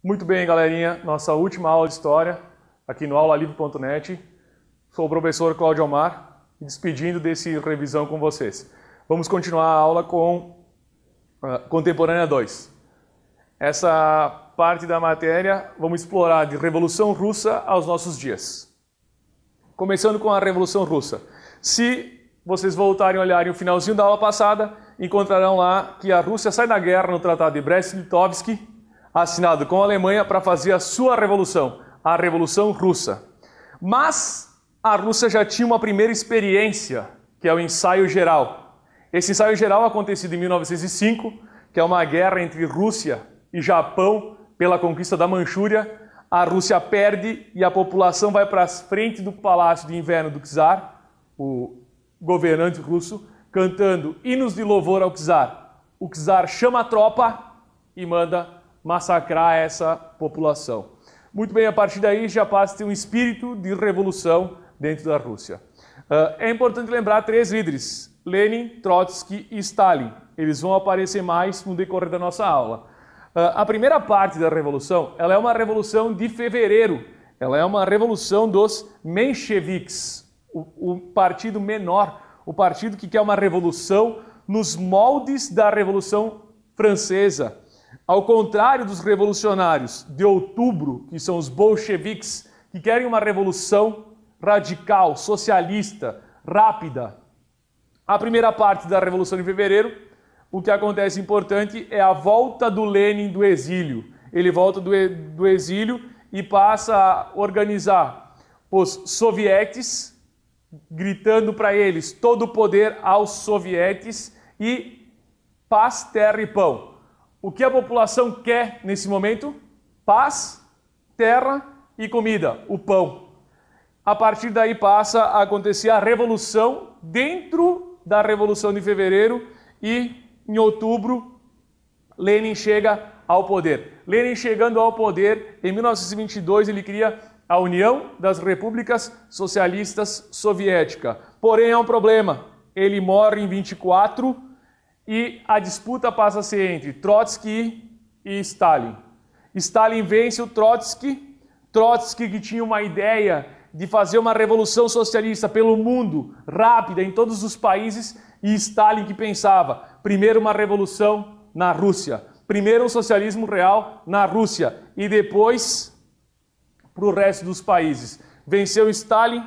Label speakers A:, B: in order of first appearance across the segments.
A: Muito bem, galerinha, nossa última aula de História, aqui no aulalivre.net. Sou o professor Cláudio Omar, despedindo desse revisão com vocês. Vamos continuar a aula com Contemporânea 2. Essa parte da matéria vamos explorar de Revolução Russa aos nossos dias. Começando com a Revolução Russa. Se vocês voltarem a olharem o finalzinho da aula passada, encontrarão lá que a Rússia sai da guerra no Tratado de Brest-Litovsk, assinado com a Alemanha para fazer a sua revolução, a Revolução Russa. Mas a Rússia já tinha uma primeira experiência, que é o ensaio geral. Esse ensaio geral acontecido em 1905, que é uma guerra entre Rússia e Japão pela conquista da Manchúria. A Rússia perde e a população vai para a frente do Palácio de Inverno do Czar, o governante russo, cantando hinos de louvor ao Czar. O Czar chama a tropa e manda massacrar essa população. Muito bem, a partir daí já passa a ter um espírito de revolução dentro da Rússia. É importante lembrar três líderes: Lenin, Trotsky e Stalin. Eles vão aparecer mais no decorrer da nossa aula. A primeira parte da revolução, ela é uma revolução de fevereiro. Ela é uma revolução dos mencheviques, o partido menor, o partido que quer uma revolução nos moldes da Revolução Francesa. Ao contrário dos revolucionários de outubro, que são os bolcheviques, que querem uma revolução radical, socialista, rápida. A primeira parte da Revolução de Fevereiro, o que acontece importante é a volta do Lenin do exílio. Ele volta do exílio e passa a organizar os sovietes, gritando para eles todo o poder aos sovietes e paz, terra e pão. O que a população quer nesse momento? Paz, terra e comida, o pão. A partir daí passa a acontecer a revolução dentro da Revolução de Fevereiro e em outubro Lenin chega ao poder. Lenin chegando ao poder, em 1922 ele cria a União das Repúblicas Socialistas Soviéticas. Porém há um problema, ele morre em 24 e a disputa passa a ser entre Trotsky e Stalin. Stalin vence o Trotsky, Trotsky que tinha uma ideia de fazer uma revolução socialista pelo mundo, rápida, em todos os países, e Stalin que pensava, primeiro uma revolução na Rússia, primeiro um socialismo real na Rússia, e depois para o resto dos países. Venceu Stalin,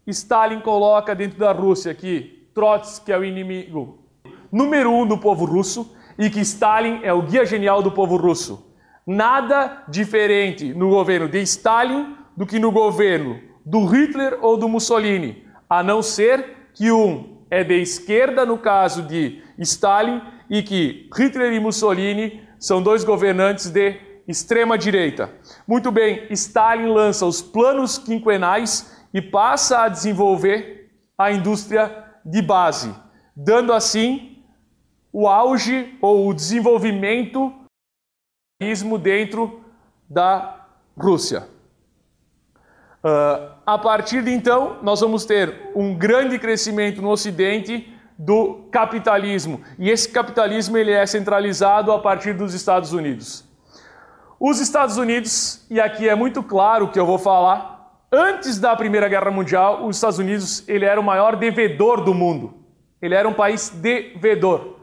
A: Stalin coloca dentro da Rússia que Trotsky é o inimigo número 1 do povo russo e que Stalin é o guia genial do povo russo. Nada diferente no governo de Stalin do que no governo do Hitler ou do Mussolini, a não ser que um é de esquerda, no caso de Stalin, e que Hitler e Mussolini são dois governantes de extrema direita. Muito bem, Stalin lança os planos quinquenais e passa a desenvolver a indústria de base, dando assim o auge ou o desenvolvimento do capitalismo dentro da Rússia. A partir de então, nós vamos ter um grande crescimento no Ocidente do capitalismo. E esse capitalismo ele é centralizado a partir dos Estados Unidos. Os Estados Unidos, e aqui é muito claro o que eu vou falar, antes da Primeira Guerra Mundial, os Estados Unidos ele era o maior devedor do mundo. Ele era um país devedor.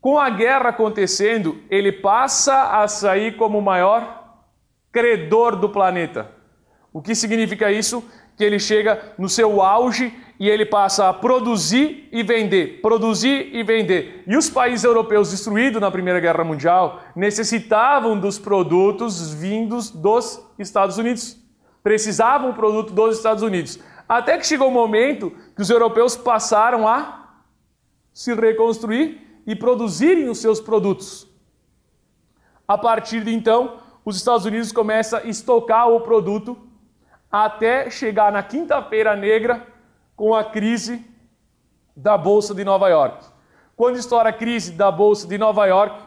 A: Com a guerra acontecendo, ele passa a sair como o maior credor do planeta. O que significa isso? Que ele chega no seu auge e ele passa a produzir e vender, produzir e vender. E os países europeus destruídos na Primeira Guerra Mundial necessitavam dos produtos vindos dos Estados Unidos. Precisavam do produto dos Estados Unidos. Até que chegou o momento que os europeus passaram a se reconstruir e produzirem os seus produtos. A partir de então, os Estados Unidos começam a estocar o produto até chegar na Quinta-feira Negra com a crise da Bolsa de Nova York. Quando estoura a crise da Bolsa de Nova York,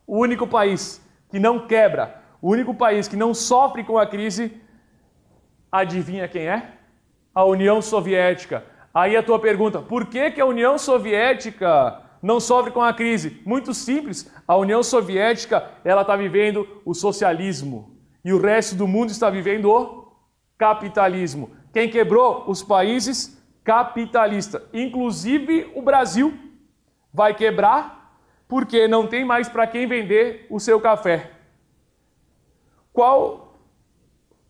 A: o único país que não quebra, o único país que não sofre com a crise, adivinha quem é? A União Soviética. Aí a tua pergunta, por que a União Soviética não sofre com a crise? Muito simples, a União Soviética ela está vivendo o socialismo e o resto do mundo está vivendo o capitalismo. Quem quebrou? Os países capitalistas, inclusive o Brasil vai quebrar porque não tem mais para quem vender o seu café. Qual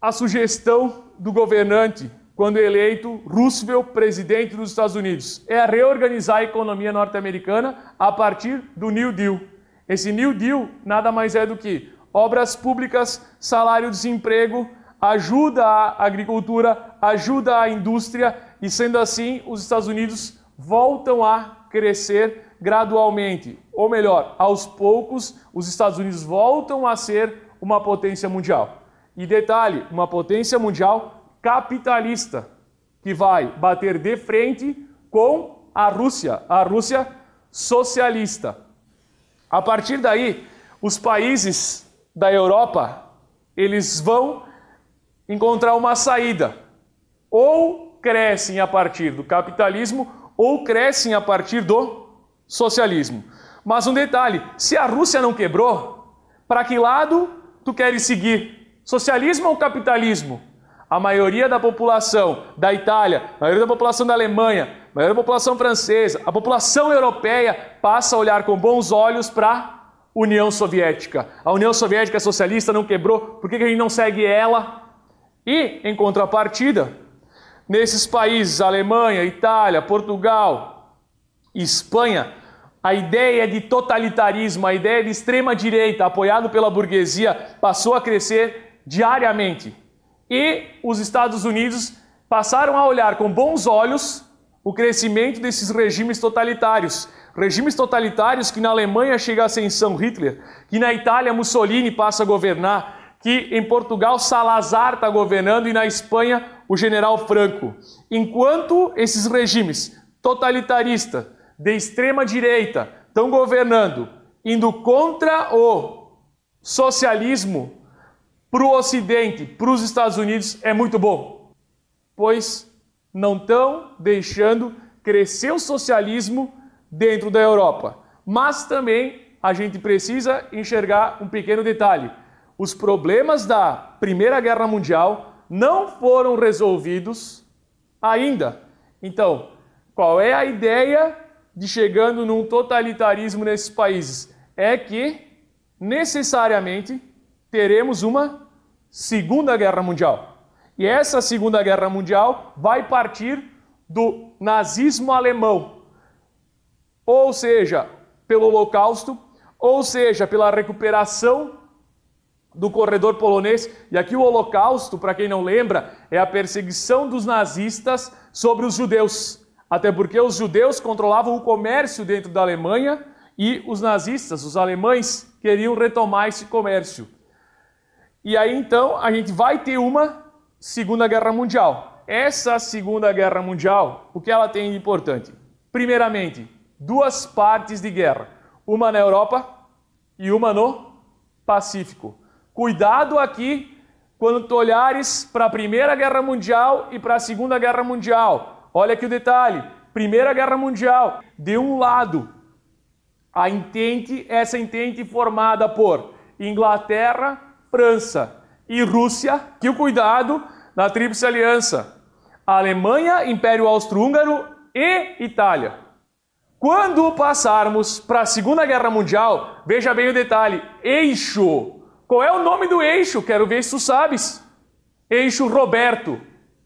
A: a sugestão do governante quando eleito Roosevelt presidente dos Estados Unidos? É reorganizar a economia norte-americana a partir do New Deal. Esse New Deal nada mais é do que obras públicas, salário-desemprego, ajuda à agricultura, ajuda à indústria e, sendo assim, os Estados Unidos voltam a crescer gradualmente. Ou melhor, aos poucos, os Estados Unidos voltam a ser uma potência mundial. E detalhe, uma potência mundial capitalista, que vai bater de frente com a Rússia socialista. A partir daí, os países da Europa, eles vão encontrar uma saída. Ou crescem a partir do capitalismo, ou crescem a partir do socialismo. Mas um detalhe, se a Rússia não quebrou, para que lado tu queres seguir? Socialismo ou capitalismo? A maioria da população da Itália, a maioria da população da Alemanha, a maioria da população francesa, a população europeia passa a olhar com bons olhos para a União Soviética. A União Soviética socialista não quebrou, por que a gente não segue ela? E, em contrapartida, nesses países, Alemanha, Itália, Portugal, Espanha, a ideia de totalitarismo, a ideia de extrema-direita apoiado pela burguesia passou a crescer diariamente. E os Estados Unidos passaram a olhar com bons olhos o crescimento desses regimes totalitários. Regimes totalitários que na Alemanha chega a ascensão Hitler, que na Itália Mussolini passa a governar, que em Portugal Salazar está governando e na Espanha o general Franco. Enquanto esses regimes totalitaristas de extrema direita estão governando, indo contra o socialismo, para o Ocidente, para os Estados Unidos, é muito bom, pois não estão deixando crescer o socialismo dentro da Europa. Mas também a gente precisa enxergar um pequeno detalhe. Os problemas da Primeira Guerra Mundial não foram resolvidos ainda. Então, qual é a ideia de chegando num totalitarismo nesses países? É que, necessariamente, teremos uma Segunda Guerra Mundial. E essa Segunda Guerra Mundial vai partir do nazismo alemão. Ou seja, pelo Holocausto, ou seja, pela recuperação do corredor polonês. E aqui o Holocausto, para quem não lembra, é a perseguição dos nazistas sobre os judeus. Até porque os judeus controlavam o comércio dentro da Alemanha e os nazistas, os alemães, queriam retomar esse comércio. E aí então a gente vai ter uma Segunda Guerra Mundial. Essa Segunda Guerra Mundial, o que ela tem de importante? Primeiramente, duas partes de guerra. Uma na Europa e uma no Pacífico. Cuidado aqui quando tu olhares para a Primeira Guerra Mundial e para a Segunda Guerra Mundial. Olha aqui o detalhe. Primeira Guerra Mundial, de um lado, essa entente formada por Inglaterra, França e Rússia, que o cuidado na Tríplice Aliança, Alemanha, Império Austro-Húngaro e Itália. Quando passarmos para a Segunda Guerra Mundial, veja bem o detalhe, eixo. Qual é o nome do eixo? Quero ver se tu sabes. Eixo Roberto.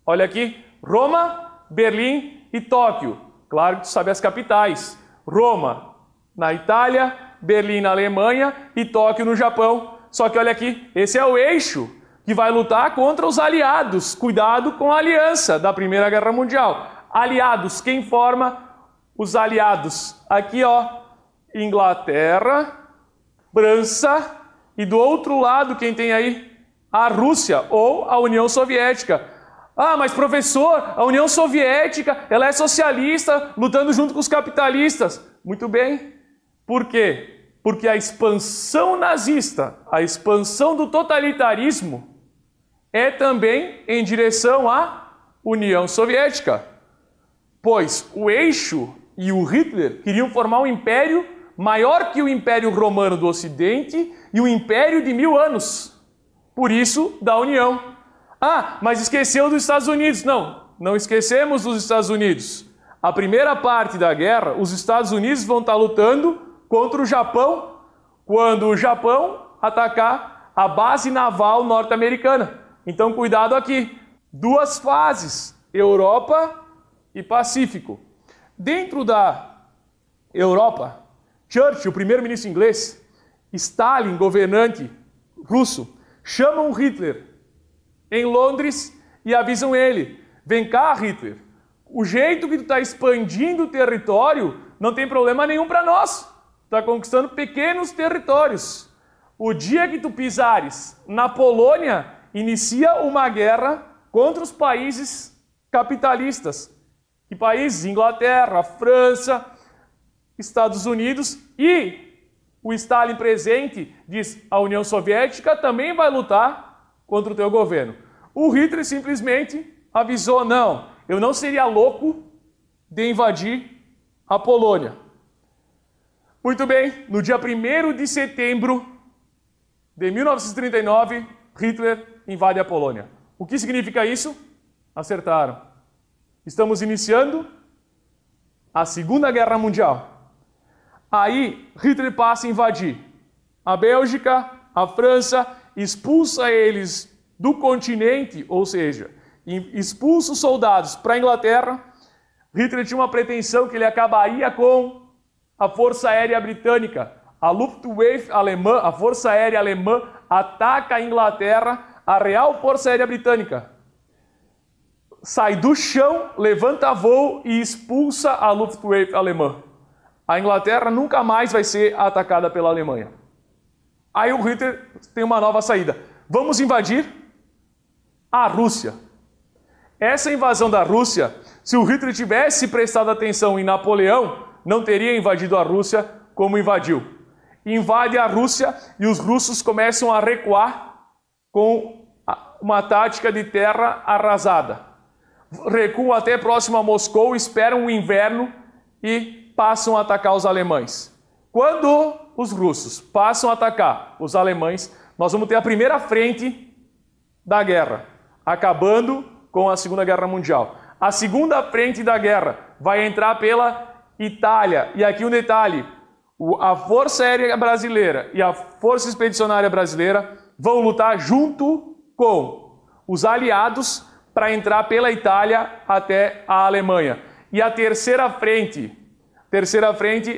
A: Olha aqui, Roma, Berlim e Tóquio. Claro que tu sabe as capitais. Roma na Itália, Berlim na Alemanha e Tóquio no Japão. Só que olha aqui, esse é o eixo que vai lutar contra os aliados. Cuidado com a aliança da Primeira Guerra Mundial. Aliados, quem forma os aliados? Aqui, ó, Inglaterra, França e do outro lado, quem tem aí? A Rússia ou a União Soviética. Ah, mas professor, a União Soviética, ela é socialista, lutando junto com os capitalistas. Muito bem. Por quê? Porque a expansão nazista, a expansão do totalitarismo é também em direção à União Soviética. Pois o eixo e o Hitler queriam formar um império maior que o Império Romano do Ocidente e um império de 1000 anos. Por isso, da União. Ah, mas esqueceu dos Estados Unidos. Não, não esquecemos dos Estados Unidos. A primeira parte da guerra, os Estados Unidos vão estar lutando contra o Japão, quando o Japão atacar a base naval norte-americana. Então, cuidado aqui. Duas fases, Europa e Pacífico. Dentro da Europa, Churchill, o primeiro-ministro inglês, Stalin, governante russo, chamam Hitler em Londres e avisam ele: vem cá, Hitler, o jeito que tu está expandindo o território não tem problema nenhum para nós. Tu está conquistando pequenos territórios. O dia que tu pisares na Polônia, inicia uma guerra contra os países capitalistas. Que países? Inglaterra, França, Estados Unidos, e o Stalin presente diz: a União Soviética também vai lutar contra o teu governo. O Hitler simplesmente avisou: não, eu não seria louco de invadir a Polônia. Muito bem, no dia 1º de setembro de 1939, Hitler invade a Polônia. O que significa isso? Acertaram. Estamos iniciando a Segunda Guerra Mundial. Aí Hitler passa a invadir a Bélgica, a França, expulsa eles do continente, ou seja, expulsa os soldados para a Inglaterra. Hitler tinha uma pretensão que ele acabaria com a Força Aérea Britânica. A Luftwaffe alemã, a Força Aérea Alemã, ataca a Inglaterra, a Real Força Aérea Britânica sai do chão, levanta voo e expulsa a Luftwaffe alemã. A Inglaterra nunca mais vai ser atacada pela Alemanha. Aí o Hitler tem uma nova saída. Vamos invadir a Rússia. Essa invasão da Rússia, se o Hitler tivesse prestado atenção em Napoleão, não teria invadido a Rússia como invadiu. Invade a Rússia e os russos começam a recuar com uma tática de terra arrasada. Recuam até próximo a Moscou, esperam o inverno e passam a atacar os alemães. Quando os russos passam a atacar os alemães, nós vamos ter a primeira frente da guerra, acabando com a Segunda Guerra Mundial. A segunda frente da guerra vai entrar pela Itália. E aqui um detalhe: a Força Aérea Brasileira e a Força Expedicionária Brasileira vão lutar junto com os aliados para entrar pela Itália até a Alemanha. E a terceira frente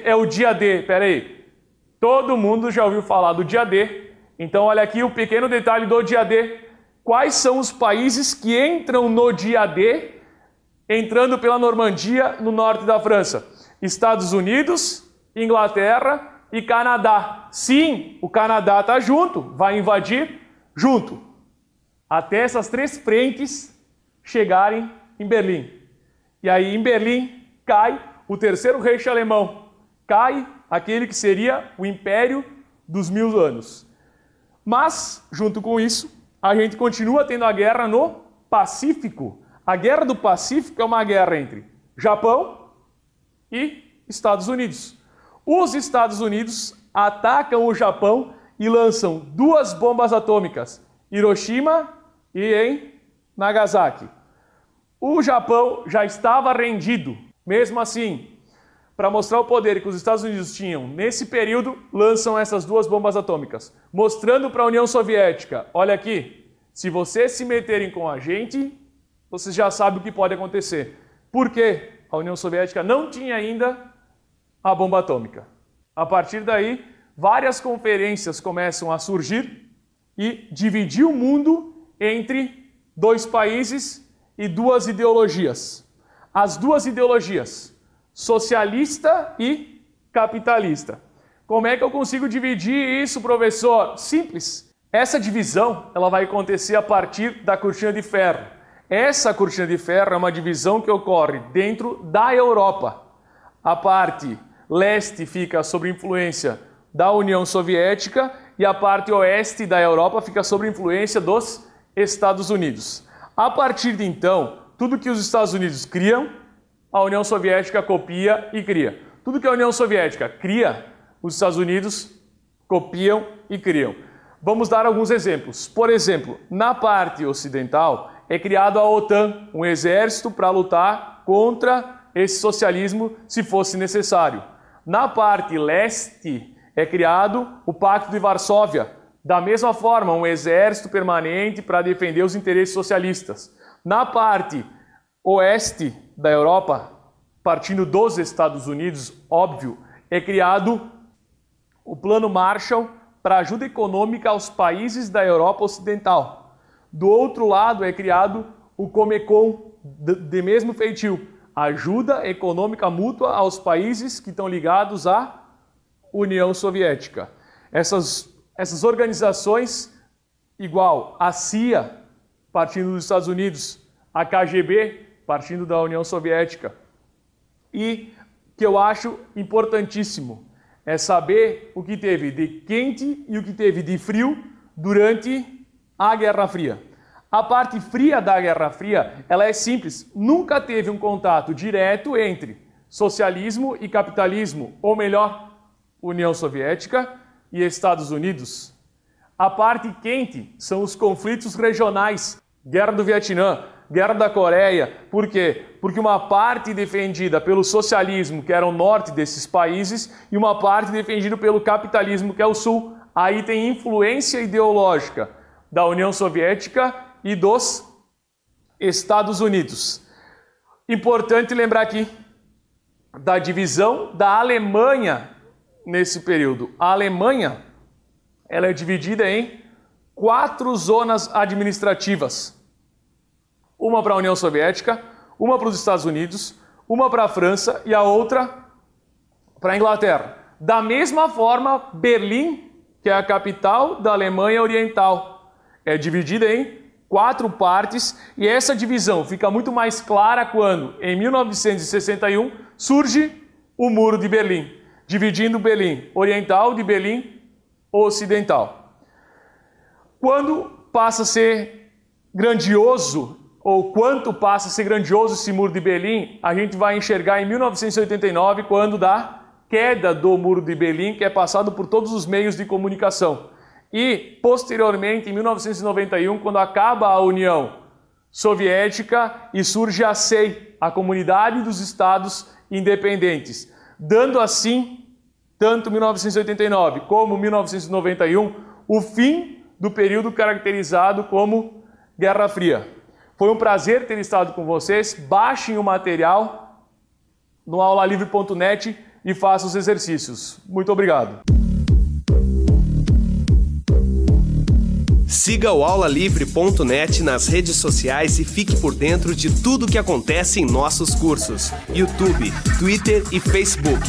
A: é o dia D. Pera aí, todo mundo já ouviu falar do dia D. Então olha aqui o pequeno detalhe do dia D. Quais são os países que entram no dia D, entrando pela Normandia, no norte da França? Estados Unidos, Inglaterra e Canadá. Sim, o Canadá está junto, vai invadir junto. Até essas três frentes chegarem em Berlim. E aí em Berlim cai o terceiro Reich alemão. Cai aquele que seria o Império dos 1000 anos. Mas, junto com isso, a gente continua tendo a guerra no Pacífico. A Guerra do Pacífico é uma guerra entre Japão e Estados Unidos. Os Estados Unidos atacam o Japão e lançam 2 bombas atômicas, Hiroshima e em Nagasaki. O Japão já estava rendido. Mesmo assim, para mostrar o poder que os Estados Unidos tinham nesse período, lançam essas 2 bombas atômicas, mostrando para a União Soviética: olha aqui, se vocês se meterem com a gente, vocês já sabem o que pode acontecer. Por quê? A União Soviética não tinha ainda a bomba atômica. A partir daí, várias conferências começam a surgir e dividir o mundo entre 2 países e 2 ideologias. As 2 ideologias, socialista e capitalista. Como é que eu consigo dividir isso, professor? Simples. Essa divisão ela vai acontecer a partir da cortina de ferro. Essa cortina de ferro é uma divisão que ocorre dentro da Europa. A parte leste fica sob influência da União Soviética e a parte oeste da Europa fica sob influência dos Estados Unidos. A partir de então, tudo que os Estados Unidos criam a União Soviética copia e cria. Tudo que a União Soviética cria, os Estados Unidos copiam e criam. Vamos dar alguns exemplos. Por exemplo, na parte ocidental é criado a OTAN, um exército para lutar contra esse socialismo se fosse necessário. Na parte leste é criado o Pacto de Varsóvia, da mesma forma, um exército permanente para defender os interesses socialistas. Na parte oeste da Europa, partindo dos Estados Unidos, óbvio, é criado o Plano Marshall para ajuda econômica aos países da Europa Ocidental. Do outro lado é criado o Comecon, de mesmo feitio, ajuda econômica mútua aos países que estão ligados à União Soviética. Essas organizações, igual a CIA, partindo dos Estados Unidos, a KGB, partindo da União Soviética. E que eu acho importantíssimo é saber o que teve de quente e o que teve de frio durante a Guerra Fria. A parte fria da Guerra Fria, ela é simples, nunca teve um contato direto entre socialismo e capitalismo, ou melhor, União Soviética e Estados Unidos. A parte quente são os conflitos regionais, Guerra do Vietnã, Guerra da Coreia. Por quê? Porque uma parte defendida pelo socialismo, que era o norte desses países, e uma parte defendida pelo capitalismo, que é o sul. Aí tem influência ideológica da União Soviética e dos Estados Unidos. Importante lembrar aqui da divisão da Alemanha nesse período. A Alemanha, ela é dividida em 4 zonas administrativas. Uma para a União Soviética, uma para os Estados Unidos, uma para a França e a outra para a Inglaterra. Da mesma forma, Berlim, que é a capital da Alemanha Oriental, é dividida em 4 partes, e essa divisão fica muito mais clara quando, em 1961, surge o Muro de Berlim, dividindo Berlim Oriental de Berlim Ocidental. Quando passa a ser grandioso, ou quanto passa a ser grandioso esse Muro de Berlim, a gente vai enxergar em 1989, quando da queda do Muro de Berlim, que é passado por todos os meios de comunicação. E, posteriormente, em 1991, quando acaba a União Soviética e surge a CEI, a Comunidade dos Estados Independentes, dando assim, tanto 1989 como 1991, o fim do período caracterizado como Guerra Fria. Foi um prazer ter estado com vocês. Baixem o material no aulalivre.net e façam os exercícios. Muito obrigado.
B: Siga o aulalivre.net nas redes sociais e fique por dentro de tudo o que acontece em nossos cursos: YouTube, Twitter e Facebook.